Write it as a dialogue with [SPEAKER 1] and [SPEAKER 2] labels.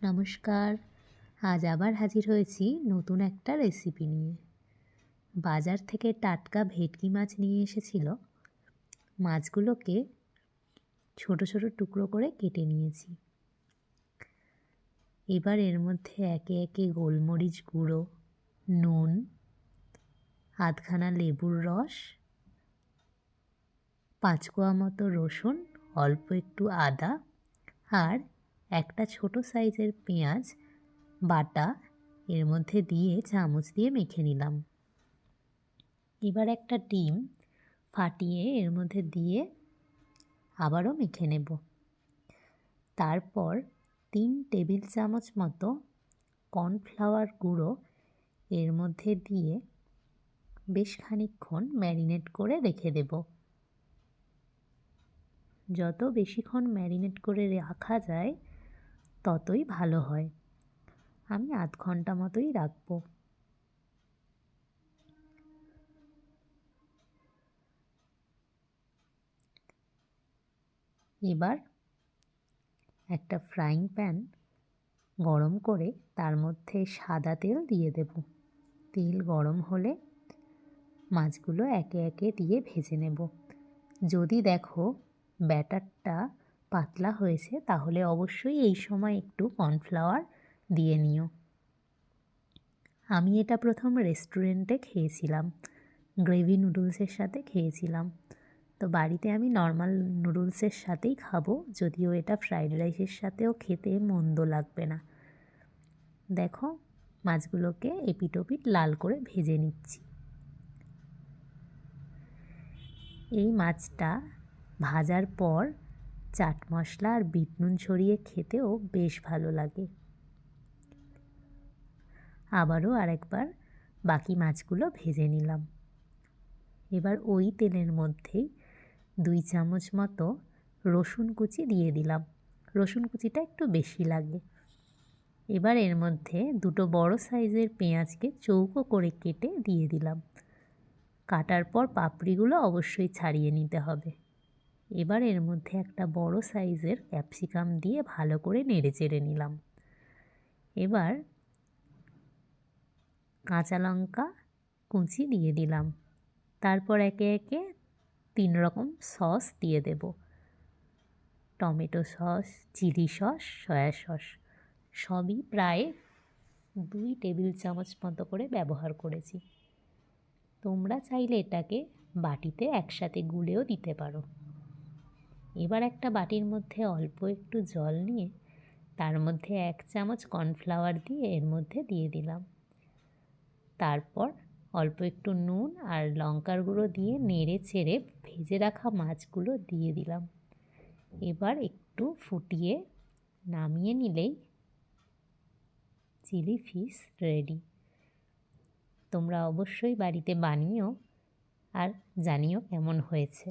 [SPEAKER 1] নমস্কার। আজ আবার হাজির হয়েছি নতুন একটা রেসিপি নিয়ে। বাজার থেকে টাটকা ভেটকি মাছ নিয়ে এসেছিল। মাছগুলোকে ছোট ছোট টুকরো করে কেটে নিয়েছি। এবার এর মধ্যে একে একে গোলমরিচ গুঁড়ো, নুন, আধখানা লেবুর রস, 5 কোয়া মতো রসুন, অল্প একটু আদা আর একটা ছোট সাইজের পেঁয়াজ বাটা এর মধ্যে দিয়ে চামচ দিয়ে মেখে নিলাম। এবার একটা ডিম ফাটিয়ে এর মধ্যে দিয়ে আবারও মেখে নেব। তারপর 3 টেবিল চামচ মতো কর্নফ্লাওয়ার গুঁড়ো এর মধ্যে দিয়ে বেশ খানিকক্ষণ ম্যারিনেট করে রেখে দেব। যত বেশিক্ষণ ম্যারিনেট করে রাখা যায় ততই ভালো হয়। আমি আধ ঘন্টা মতোই রাখবো। এবার একটা ফ্রাইং প্যান গরম করে তার মধ্যে সাদা তেল দিয়ে দেব। তেল গরম হলে মাছগুলো একে একে দিয়ে ভেজে নেব। যদি দেখো ব্যাটারটা পাতলা হয়েছে তাহলে অবশ্যই এই সময় একটু কর্নফ্লাওয়ার দিয়ে নিও। আমি এটা প্রথম রেস্টুরেন্টে খেয়েছিলাম, গ্রেভি নুডলসের সাথে খেয়েছিলাম। তো বাড়িতে আমি নর্মাল নুডলসের সাথেই খাবো, যদিও এটা ফ্রাইড রাইসের সাথেও খেতে মন্দ লাগবে না। দেখো মাছগুলোকে এপিট ওপিট লাল করে ভেজে নিচ্ছি। এই মাছটা ভাজার পর চাট মশলা আর বিট নুন ছড়িয়ে খেতেও বেশ ভালো লাগে। আবারও আরেকবার বাকি মাছগুলো ভেজে নিলাম। এবার ওই তেলের মধ্যেই 2 চামচ মতো রসুন কুচি দিয়ে দিলাম। রসুন কুচিটা একটু বেশি লাগে। এবার এর মধ্যে 2 বড় সাইজের পেঁয়াজকে চৌকো করে কেটে দিয়ে দিলাম। কাটার পর পাপড়িগুলো অবশ্যই ছাড়িয়ে নিতে হবে। এবার এর মধ্যে একটা বড় সাইজের ক্যাপসিকাম দিয়ে ভালো করে নেড়ে চেড়ে নিলাম। এবার কাঁচা লঙ্কা কুচি দিয়ে দিলাম। তারপর একে একে 3 রকম সস দিয়ে দেব। Tomato sauce, chilli sauce, soya sauce সবই প্রায় 2 টেবিল চামচ মতো করে ব্যবহার করেছি। তোমরা চাইলে এটাকে বাটিতে একসাথে গুলেও দিতে পারো। এবার একটা বাটির মধ্যে অল্প একটু জল নিয়ে তার মধ্যে 1 চামচ কর্নফ্লাওয়ার দিয়ে এর মধ্যে দিয়ে দিলাম। তারপর অল্প একটু নুন আর লঙ্কার গুঁড়ো দিয়ে নেড়ে চেড়ে ভেজে রাখা মাছগুলো দিয়ে দিলাম। এবার একটু ফুটিয়ে নামিয়ে নিলেই চিলি ফিশ রেডি। তোমরা অবশ্যই বাড়িতে বানিও আর জানিও কেমন হয়েছে।